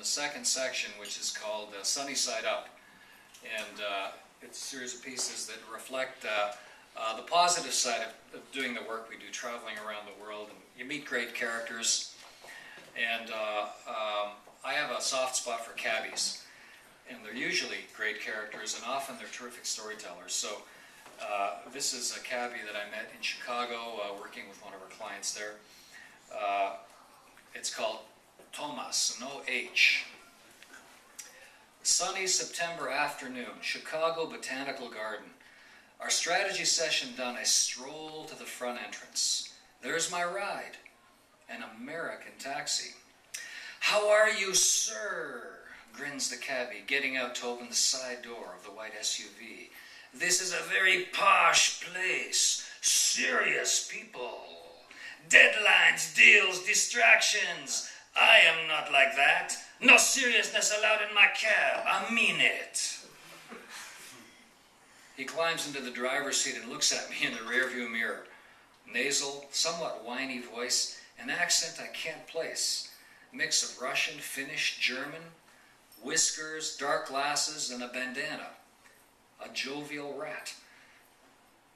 the second section, which is called Sunny Side Up. And it's a series of pieces that reflect the positive side of doing the work we do, traveling around the world. And you meet great characters. And I have a soft spot for cabbies. And they're usually great characters, and often they're terrific storytellers. So this is a cabbie that I met in Chicago, working with one of our clients there. It's called Tomas, no H. Sunny September afternoon, Chicago Botanical Garden. Our strategy session done, I stroll to the front entrance. There's my ride, an American taxi. "How are you, sir?" grins the cabbie, getting out to open the side door of the white SUV. "This is a very posh place. Serious people. Deadlines, deals, distractions. I am not like that. No seriousness allowed in my cab. I mean it." He climbs into the driver's seat and looks at me in the rearview mirror. Nasal, somewhat whiny voice, an accent I can't place. Mix of Russian, Finnish, German, whiskers, dark glasses, and a bandana. A jovial rat.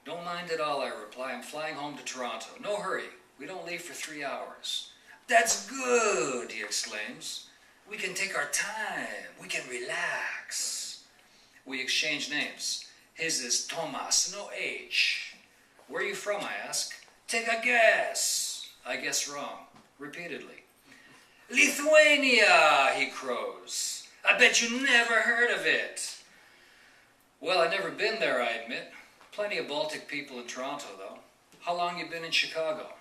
"Don't mind at all," I reply. "I'm flying home to Toronto. No hurry. We don't leave for 3 hours." "That's good," he exclaims. "We can take our time. We can relax." We exchange names. His is Tomas, no H. "Where are you from?" I ask. "Take a guess." I guess wrong, repeatedly. "Lithuania," he crows. "I bet you never heard of it." Well, I've never been there, I admit. Plenty of Baltic people in Toronto, though. How long you been in Chicago?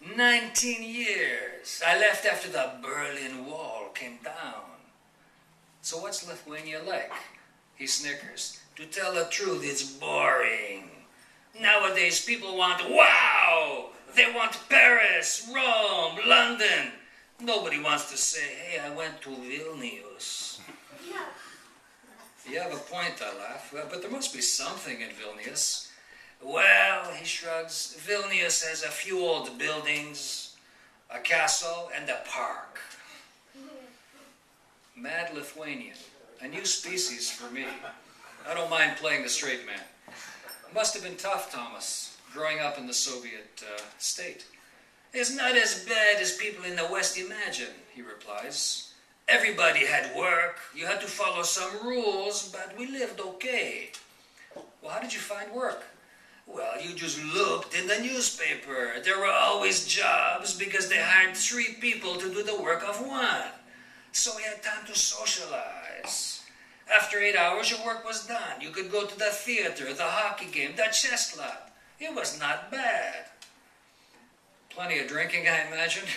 19 years. I left after the Berlin Wall came down. "So what's Lithuania like?" He snickers. "To tell the truth, it's boring. Nowadays, people want wow! They want Paris, Rome, London. Nobody wants to say, 'Hey, I went to Vilnius.'" Yeah. "You have a point," I laugh. "Well, but there must be something in Vilnius." "Well," he shrugs, "Vilnius has a few old buildings, a castle, and a park." Mad Lithuanian. A new species for me. I don't mind playing the straight man. It must have been tough, Thomas, growing up in the Soviet state. "It's not as bad as people in the West imagine," he replies. "Everybody had work. You had to follow some rules, but we lived okay." "Well, how did you find work?" "Well, you just looked in the newspaper. There were always jobs because they hired 3 people to do the work of 1. So we had time to socialize. After 8 hours, your work was done. You could go to the theater, the hockey game, the chess club. It was not bad." Plenty of drinking, I imagine.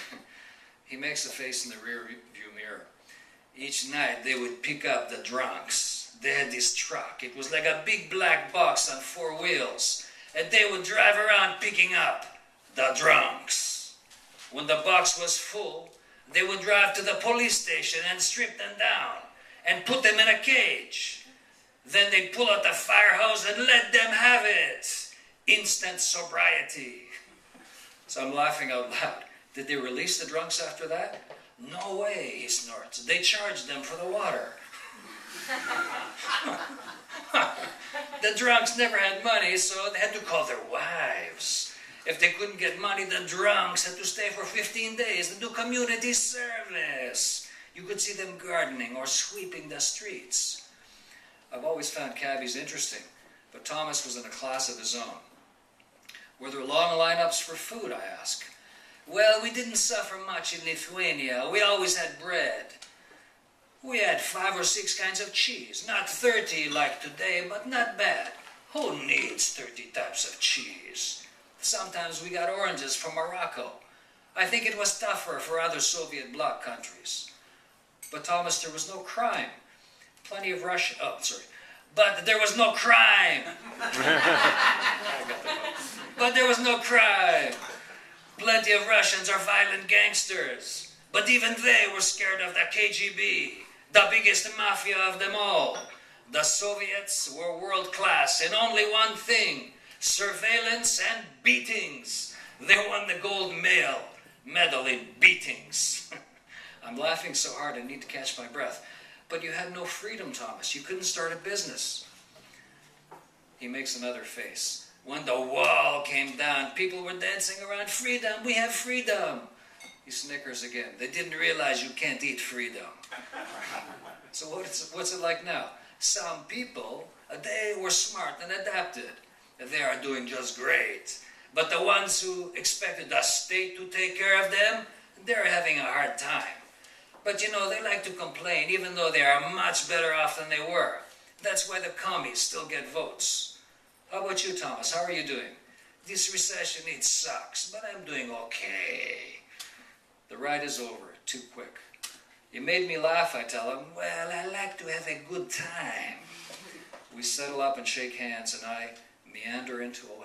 He makes a face in the rear view mirror. "Each night they would pick up the drunks. They had this truck. It was like a big black box on 4 wheels. And they would drive around picking up the drunks. When the box was full, they would drive to the police station and strip them down and put them in a cage. Then they'd pull out the fire hose and let them have it. Instant sobriety." So I'm laughing out loud. "Did they release the drunks after that?" "No way," he snorts. "They charged them for the water." The drunks never had money, so they had to call their wives. If they couldn't get money, the drunks had to stay for 15 days and do community service. You could see them gardening or sweeping the streets. I've always found cabbies interesting, but Thomas was in a class of his own. "Were there long lineups for food?" I ask. "Well, we didn't suffer much in Lithuania. We always had bread. We had 5 or 6 kinds of cheese. Not 30 like today, but not bad. Who needs 30 types of cheese? Sometimes we got oranges from Morocco. I think it was tougher for other Soviet bloc countries." "But Thomas, there was no crime. Plenty of Russian..." "But there was no crime." "But there was no crime. Plenty of Russians are violent gangsters. But even they were scared of the KGB, the biggest mafia of them all. The Soviets were world class in only one thing: surveillance and beatings. They won the gold medal in beatings. I'm laughing so hard I need to catch my breath. But you had no freedom, Thomas. You couldn't start a business. He makes another face. When the wall came down, people were dancing around. Freedom, we have freedom. He snickers again. They didn't realize you can't eat freedom. So what's it like now? Some people, they were smart and adapted. They are doing just great. But the ones who expected the state to take care of them, they're having a hard time. But you know, they like to complain even though they are much better off than they were. That's why the commies still get votes. How about you, Thomas? How are you doing? This recession, it sucks, but I'm doing okay. The ride is over, too quick. You made me laugh, I tell him. Well, I like to have a good time. We settle up and shake hands, and I meander into a